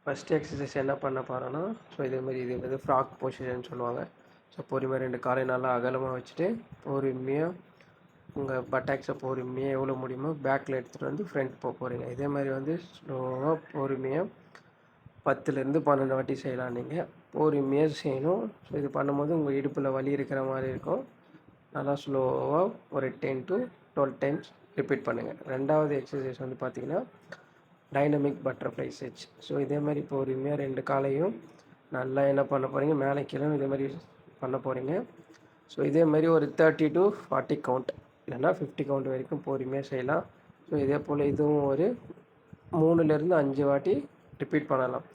First exercise என்ன பண்ண போகிறோன்னா, ஸோ இதேமாதிரி இது வந்து ஃப்ராக் பொசிஷன் சொல்லுவாங்க. ஸோ பொறுமையாக 2 காலை நல்லா அகலமாக வச்சுட்டு பொறுமையாக உங்கள் பட்டாக்ஸை பொறுமையாக எவ்வளோ முடியுமோ பேக்கில் எடுத்துகிட்டு வந்து ஃப்ரண்ட் போகிறீங்க. இதே மாதிரி வந்து ஸ்லோவாக பொறுமையாக 10லேருந்து 12 வாட்டி செய்யலாம். நீங்கள் பொறுமையாக செய்யணும். ஸோ இது பண்ணும்போது உங்கள் இடுப்பில் வலி இருக்கிற மாதிரி இருக்கும். நல்லா ஸ்லோவாக ஒரு 10 to 12 டைம்ஸ் ரிப்பீட் பண்ணுங்கள். ரெண்டாவது எக்ஸசைஸ் வந்து பார்த்திங்கன்னா டைனமிக் பட்டர்ஃப்ளை ஸ்ட்ரெச். ஸோ இதே மாதிரி பொறுமையாக 2 காலையும் நல்லா என்ன பண்ண போகிறீங்க, மேலே கீழே இதே மாதிரி பண்ண போகிறீங்க. ஸோ இதே மாதிரி ஒரு 30 to 40 கவுண்ட் இல்லைன்னா 50 கவுண்ட் வரைக்கும் பொறுமையாக செய்யலாம். ஸோ இதே போல் இதுவும் ஒரு 3லேருந்து 5 வாட்டி ரிப்பீட் பண்ணலாம்.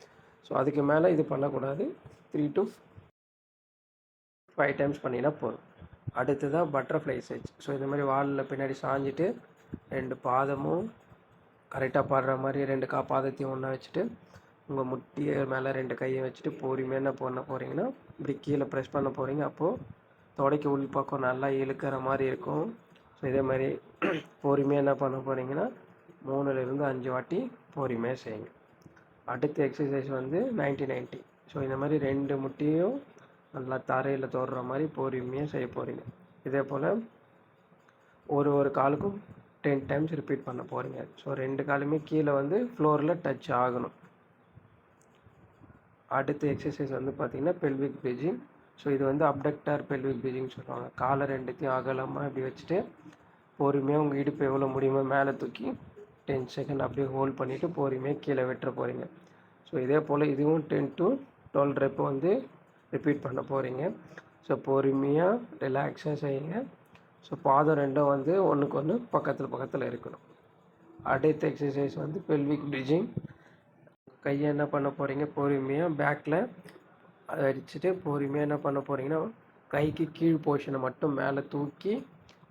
ஸோ அதுக்கு மேலே இது பண்ணக்கூடாது. 3 to 5 டைம்ஸ் பண்ணினா போதும். அடுத்ததாக பட்டர்ஃப்ளை ஸ்ட்ரெச். ஸோ இந்த மாதிரி வாலில் பின்னாடி சாஞ்சிட்டு 2 பாதமும் கரெக்டாக பாடுற மாதிரி 2 பாதத்தையும் ஒன்றா வச்சுட்டு உங்கள் முட்டியை மேலே 2 கையை வச்சுட்டு பொறுமையாக என்ன பண்ண போகிறீங்கன்னா இப்படி கீழே ப்ரெஸ் பண்ண போகிறீங்க. அப்போது தொடைக்கு உள் பக்கம் நல்லா இழுக்கிற மாதிரி இருக்கும். ஸோ இதே மாதிரி பொறுமையாக என்ன பண்ண போகிறீங்கன்னா 3லேருந்து 5 வாட்டி பொறுமையாக செய்யுங்க. அடுத்த எக்ஸசைஸ் வந்து 90-90. ஸோ இந்த மாதிரி 2 முட்டியும் நல்லா தரையில் தொடுற மாதிரி பொறுமையாக செய்ய போகிறீங்க. இதே போல் ஒரு காலுக்கும் 10 டைம்ஸ் ரிப்பீட் பண்ண போகிறீங்க. ஸோ 2 காலுமே கீழே வந்து ஃப்ளோரில் டச் ஆகணும். அடுத்த எக்ஸசைஸ் வந்து பார்த்திங்கன்னா பெல்விக் ப்ரீதிங். ஸோ இது வந்து அப்டக்டர் பெல்விக் ப்ரீதிங் சொல்லுவாங்க. காலை 2த்தையும் அகலமாக இப்படி வச்சுட்டு பொறுமையாக உங்கள் இடுப்பு எவ்வளோ முடியுமோ மேலே தூக்கி 10 செகண்ட் அப்படியே ஹோல்ட் பண்ணிவிட்டு பொறுமையாக கீழே வெட்டுற போகிறீங்க. ஸோ இதே போல் இதுவும் 10 to 12 ரெப் வந்து ரிப்பீட் பண்ண போகிறீங்க. ஸோ பொறுமையாக ரிலாக்ஸாக செய்யுங்க. ஸோ பாதம் 2 வந்து ஒன்றுக்கு ஒன்று பக்கத்தில் இருக்கணும். அடுத்த எக்ஸசைஸ் வந்து பெல்விக் ப்ரீதிங். கையை என்ன பண்ண போகிறீங்க, பொறுமையாக பேக்கில் அதை அடிச்சுட்டு பொறுமையாக என்ன பண்ண போகிறீங்கன்னா கைக்கு கீழ் போர்ஷனை மட்டும் மேலே தூக்கி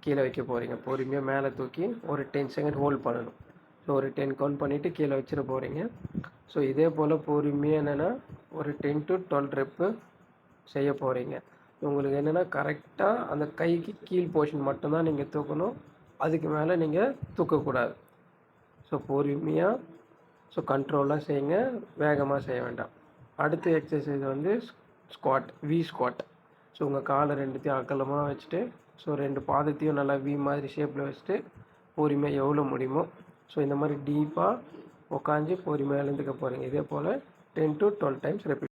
கீழே வைக்க போகிறீங்க. பொறுமையாக மேலே தூக்கி ஒரு 10 செகண்ட் ஹோல்ட் பண்ணணும். ஸோ ஒரு 10 கவுண்ட் பண்ணிவிட்டு கீழே வச்சிட போகிறீங்க. ஸோ இதே போல் பொறுமையாக என்னென்னா ஒரு 10 to 12 ரெப்பு செய்ய போகிறீங்க. உங்களுக்கு என்னென்னா கரெக்டாக அந்த கைக்கு கீழ் போர்ஷன் மட்டும்தான் நீங்கள் தூக்கணும். அதுக்கு மேலே நீங்கள் தூக்கக்கூடாது. ஸோ பொறுமையாக கண்ட்ரோலாக செய்யுங்க, வேகமாக செய்ய வேண்டாம். அடுத்த எக்ஸசைஸ் வந்து ஸ்குவாட், வி ஸ்குவாட். ஸோ உங்கள் காலை 2த்தையும் அகலமாக வச்சுட்டு ஸோ 2 பாதத்தையும் நல்லா வி மாதிரி ஷேப்பில் வச்சுட்டு பொறுமையாக எவ்வளோ முடியுமோ ஸோ இந்த மாதிரி டீப்பாக உட்காந்து பொறுமையாக எழுந்துக்க போகிறீங்க. இதே போல் 10 to 12 டைம்ஸ் ரிப்பீட்